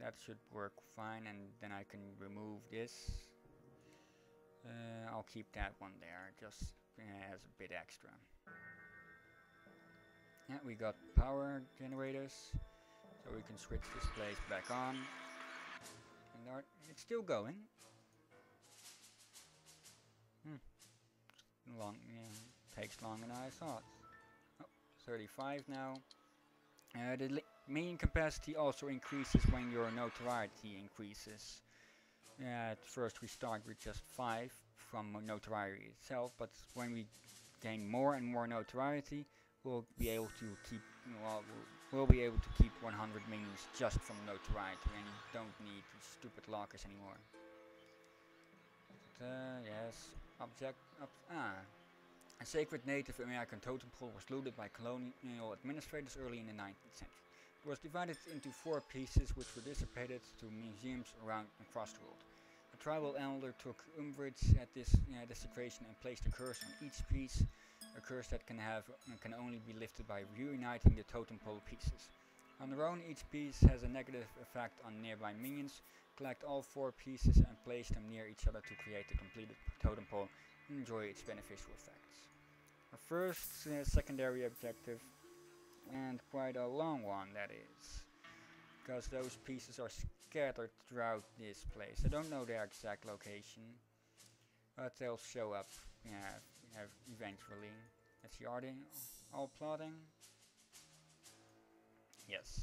that should work fine, and then I can remove this. I'll keep that one there, just as a bit extra. Yeah, we got power generators, so we can switch this place back on. And it's still going. Takes longer than I thought. Oh, 35 now. The main capacity also increases when your notoriety increases. At first we start with just 5 from notoriety itself, but when we gain more and more notoriety, we'll be able to keep 100 minions just from notoriety, and you don't need stupid lockers anymore. Yes, a sacred Native American totem pole was looted by colonial administrators early in the 19th century. It was divided into 4 pieces, which were dissipated to museums across the world. A tribal elder took umbrage at this desecration and placed a curse on each piece, a curse that can only be lifted by reuniting the totem pole pieces. On their own, each piece has a negative effect on nearby minions. Collect all 4 pieces and place them near each other to create a completed totem pole and enjoy its beneficial effects. Our first secondary objective, and quite a long one that is, because those pieces are scattered throughout this place. I don't know their exact location, but they'll show up eventually. Let's see, are they all plotting? Yes.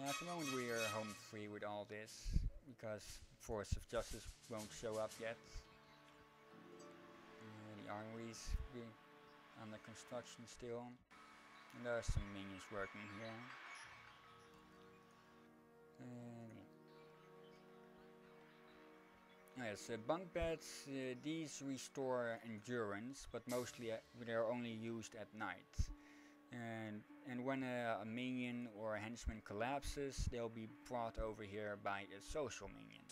At the moment we are home free with all this, because Force of Justice won't show up yet. The armory's under construction still, and there are some minions working here. Yes, bunk beds, these restore endurance, but mostly they're only used at night. And when a minion or a henchman collapses, they'll be brought over here by a social minion.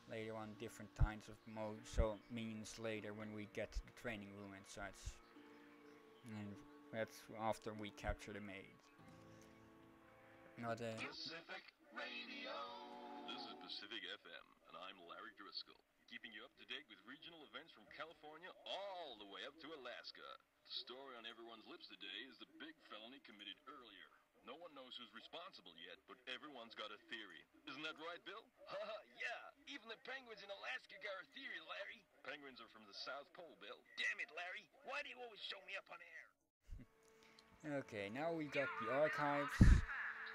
Later on, different kinds of minions later when we get to the training room and such. And that's after we capture the maid. Pacific Radio. This is Pacific FM, and I'm Larry Driscoll, keeping you up to date with regional events from California all the way up to Alaska. The story on everyone's lips today is the big felony committed earlier. No one knows who's responsible yet, but everyone's got a theory. Isn't that right, Bill? Haha, yeah. Even the penguins in Alaska got a theory, Larry. Penguins are from the South Pole, Bill. Damn it, Larry. Why do you always show me up on air? Okay, now we got the archives,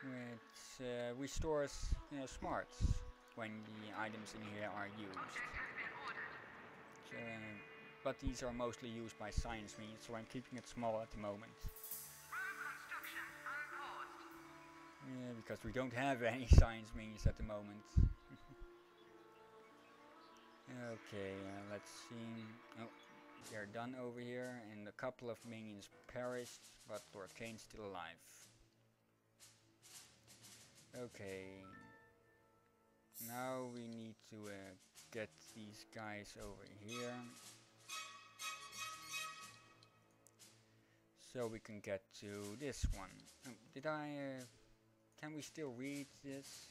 which restores smarts when the items in here are used. So, but these are mostly used by science minions, so I'm keeping it small at the moment. Yeah, because we don't have any science minions at the moment. Okay, let's see. Oh, they're done over here, and a couple of minions perished, but Lord Kane's still alive. Okay. Now we need to get these guys over here, so we can get to this one. Can we still read this?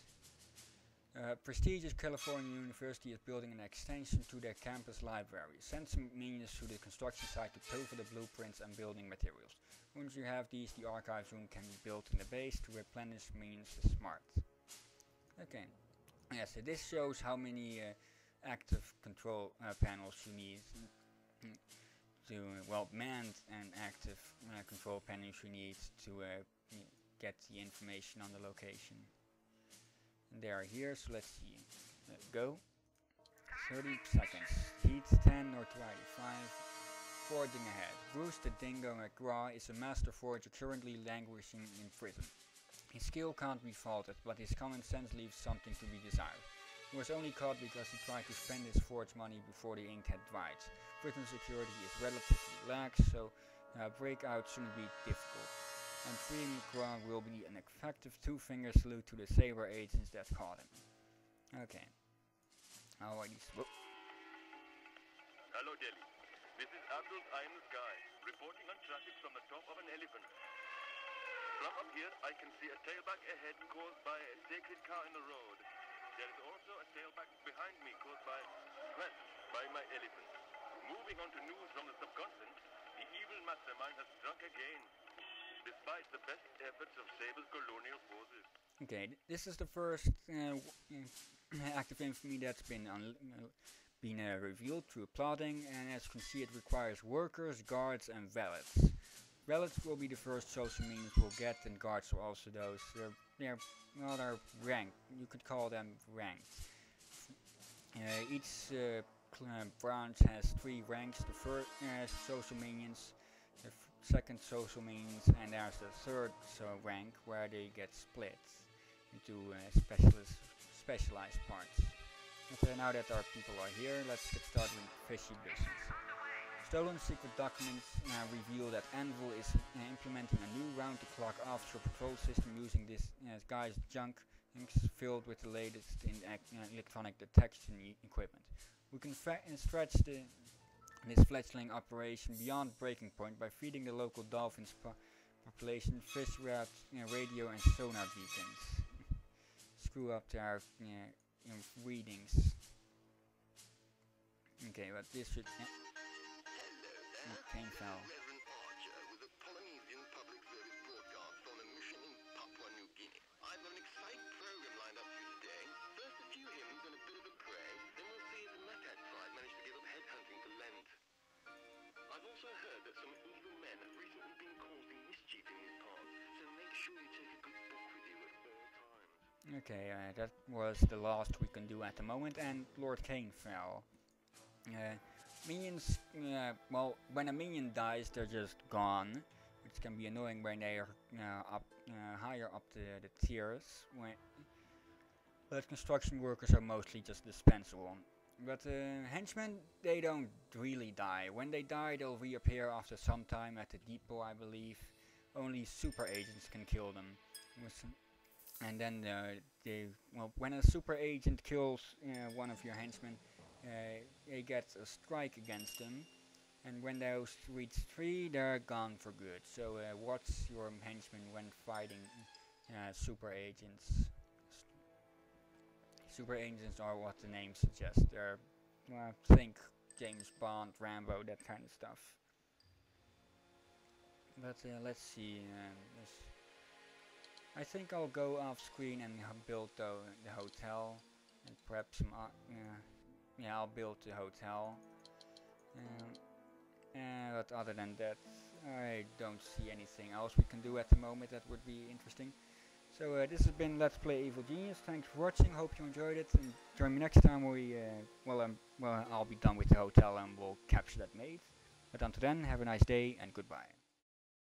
Prestigious California University is building an extension to their campus library. Send some minions to the construction site to pay for the blueprints and building materials. Once you have these, the archives room can be built in the base to replenish minions smart. Okay. Yeah, so this shows how many active control panels you need manned and active control panels you need to get the information on the location. And they are here, so let's see. Go. 30 seconds. Heat 10, notoriety 5. Forging ahead. Bruce the Dingo McGraw is a master forger currently languishing in prison. His skill can't be faulted, but his common sense leaves something to be desired. He was only caught because he tried to spend his forged money before the ink had dried. Prison security is relatively lax, so breakout shouldn't be difficult. And freeing McGraw will be an effective 2-finger salute to the Saber agents that caught him. Okay. Hello Delhi. This is Abdul Eye in the Sky, reporting on traffic from the top of an elephant. From up here, I can see a tailback ahead caused by a sacred cow in the road. There is also a tailback behind me caused by stress by my elephant. Moving on to news from the subcontinent, the evil mastermind has struck again, despite the best efforts of Sable's colonial forces. Okay, this is the first active infamy that's been revealed through plotting, and as you can see, it requires workers, guards, and valets. Valets will be the first social minions we'll get, and guards are also those. They're rather ranked. You could call them ranked. Each branch has 3 ranks. The first social minions, the second social minions, and there's the third rank where they get split into specialized parts. Okay, now that our people are here, let's get started with fishy business. Stolen secret documents reveal that Anvil is implementing a new round-the-clock offshore patrol system using this guy's junk filled with the latest in electronic detection equipment. We can stretch this fledgling operation beyond breaking point by feeding the local dolphins population fish route, radio and sonar beacons. Screw up their readings. Okay, but this should... Kane fell. Reverend Archer with a Polynesian public service broadcast on a mission in Papua New Guinea. I've got an exciting program lined up for you today. First a few hymns and a bit of a pray, then we'll see if the Nakat tribe managed to give up headhunting for Lent. I've also heard that some evil men have recently been causing mischief in these parts, so make sure you take a good book with you at all times. Okay, that was the last we can do at the moment, and Lord Kane fell. Minions, well, when a minion dies, they're just gone, which can be annoying when they are higher up the tiers. But construction workers are mostly just dispensable. But henchmen, they don't really die. When they die, they'll reappear after some time at the depot, I believe. Only super agents can kill them. And then when a super agent kills one of your henchmen, they get a strike against them, and when those reach 3, they're gone for good. So watch your henchmen when fighting super agents. Super agents are what the name suggests. They're, think James Bond, Rambo, that kind of stuff. But let's see. I think I'll go off screen and build the hotel, and perhaps some yeah, I'll build the hotel. But other than that, I don't see anything else we can do at the moment that would be interesting. So this has been Let's Play Evil Genius. Thanks for watching. Hope you enjoyed it. And join me next time where I'll be done with the hotel and we'll capture that maid. But until then, have a nice day and goodbye.